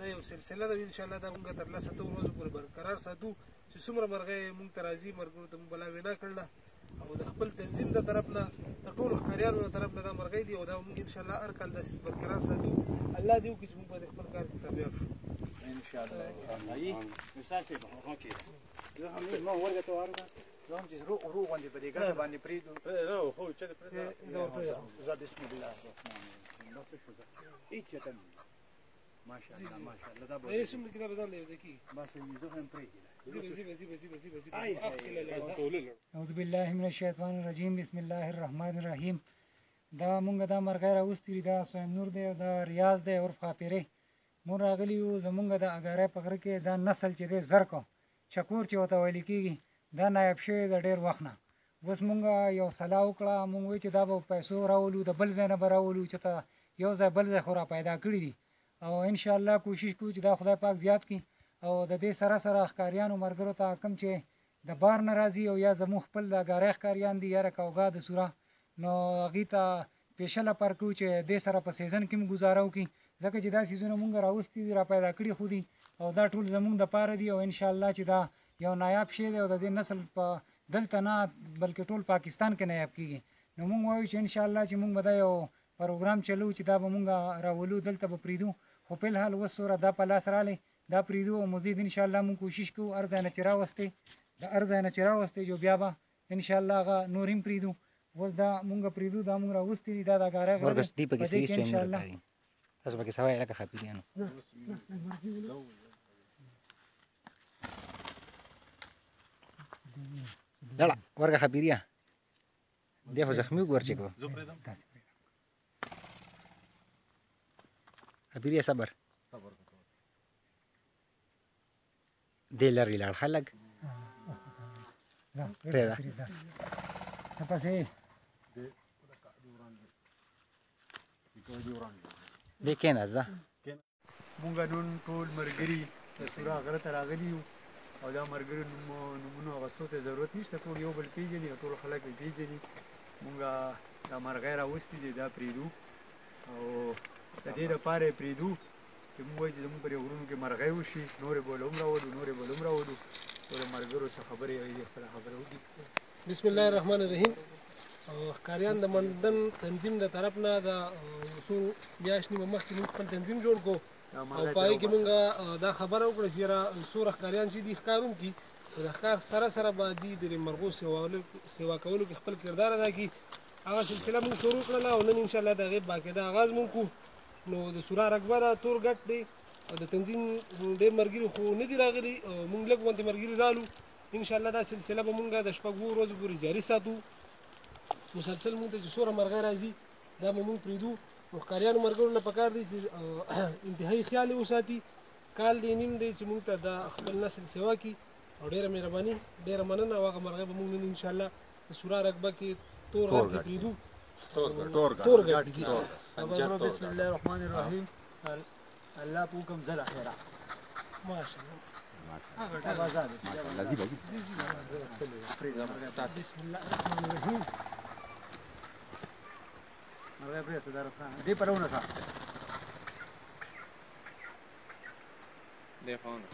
دا یو سلسله ده انشاءالله دا مونږ تر لسه ورځو پورې برقرار ساتو چې څومره مرغۍ مونږ ته راځي مرګونو ته مونږ بلا وینا کړله او د خپل تنظیم د طرف نه د ټولو ښکاریانو د طرف نه دا مرغۍ دي او دا مونږ انشاءالله هر کال داسې برقرار ساتو الله دې وکړي چې مونږ به د خپل کار کې کامیاب شو انشاءالله مثال اوکې زه هم ما ورګه ته ورګه زه هم چې روغ باندې په دې ګټه باندې پرېږدو خو چې زه بسم الله الرحمن الرحیم هیڅ چاته ماشاءالله ماشاءالله دا به اې څومره کې دا به ځان له یو ځای کېږي بس زه هم پرېږدي اعوذ بالله من الشیطان الرجیم بسم الله الرحمن الرحیم دا مونږ دا مرغۍ راوستي دا سویم نور دی او دا ریاض دی عرف خاپیرې مونږ راغلي یو زمونږ د اګارۍ په غره کې دا نسل چې دی زرکو چکور چې ورته ویل کېږي دا نایب شوی د ډېر وخت نه اوس مونږ یو صلاح وکړه مونږ وایي چې دا به پیسو راولو د بل ځای نه به راولو چې ته یو ځای بل ځای خو را پیدا کړي دي او انشاءالله کوشش کوو چې دا خدای پاک زیات کړي او د دې سره سره ښکاریانو ملګرو ته کوم چې د بار نه راځي او یا زموږ خپل د اګارۍ ښکاریان دي یا رکوګا د سوره نو هغوی ته پیشله پر کوو چې دې سره په سیزن کې هم ګزاره وکړي ځکه چې دا سیزونه مونږ راوستي دي را پیدا کړي خو دي او دا ټول زمونږ دپاره دي او انشاءالله چې دا یو نایاب شی دی او د دې نسل په دلته نه بلکې ټول پاکستان کې نایاب کېږي نو مونږ وایو چې انشاءالله چې مونږ به دا یو پروګرام چلو چې دا به مونږ راولو دلته به پرېږدو خو فلحال اوس سوره دا په لاس رالی دا پرېږدو او مزید انشاءالله مونږ کوشش کوو هر ځای نه چې راوستې د هر ځای نه چې راوستې جو بیا به انشاءالله هغه نور هم پرېږدو اوس دا مونږ پرېږدو دا مونږ راوستي دي دا د اګارۍ غره دی په دې کې انشاءالله تاسو پکې سوای لکه خاپیریانو لاړه ورګه خاپیریا دی خو زخمي وګور چې کو خاپیریا صبر دی لري لاړ خلک پرېږده پسې دی کېنه ځه مونږ نن ټول ملګري د سوره غره ته راغلي یو او دا ملګري نومونو اخیستو ته ضرورت نشته ټول یو بل پېژني او ټول خلک یې پېژني مونږ دا مرغۍ راوستي دي دا پرېږدو او د دې لپاره یې پرېږدو چې مونږ وایو چې زمونږ پر غرونو کې مرغۍ وشي نورې بوله هم راولو نورې بوله هم راولو ټولو ملګرو څه خبرې وایي خپله خبره وکړي بسم الله الرحمن الرحیم ښکاریان د منډن تنظیم د طرف نه د څو میاشتې مخکې موږ خپل تنظیم جوړ کړو او په هغې کې موږ دا خبره وکړه چې یاره څومره ښکاریان چې دي ښکارونکي د ښکار سره سره به دي د مرغو سیوا کولو کې خپل کردار ادا کړي هغه سلسله موږ شروع کړله او نن انشاءالله د هغې باقاعده آغاز موږ کړو نو د سوره رقبه را تور ګټ دی او د تنظیم ډېر ملګري خو نه دي راغلي موږ لږ غوندې ملګري رالو انشاءالله دا سلسله به موږ د شپږو ورځو پورې جاري ساتو مسلسل موږ ته چې څومره مرغۍ راځي دا به موږ پرېږدو نو ښکاریانو ملګرو له پکار دی چې انتهایي خیال یې وساتي کال دی نیم دی چې موږ ته دا خپل نسل سیوا کړي او ډېره مهرباني ډېره مننه او هغه مرغۍ به موږ نن انشاءالله د سوره رقبه کې تور غټ کې پرېږدو تور غټ بسم الله الرحمن الرحیم الله په حکم زل اخیره ماشاءالله بسم الله الرحمن الرحیم مرغۍ پرېږده دا دې پرونه ښه دې خونه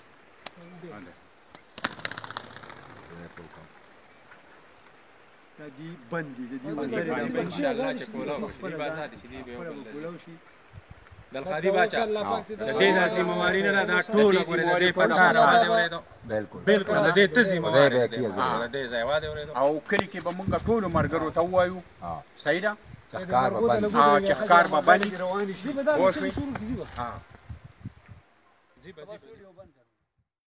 دا دي بند دي دي دلخادي باچا د دې داسې مواري نه دا ټوله ګورې د دې پتا راوړې اورېدو بالکل د دې تسي مواري د دې ځای واده اورېدو او کلی کې به مونږ ټولو ملګرو ته ووایو صحیح ده چې ښکار به بند چې ښکار به بند روانې شي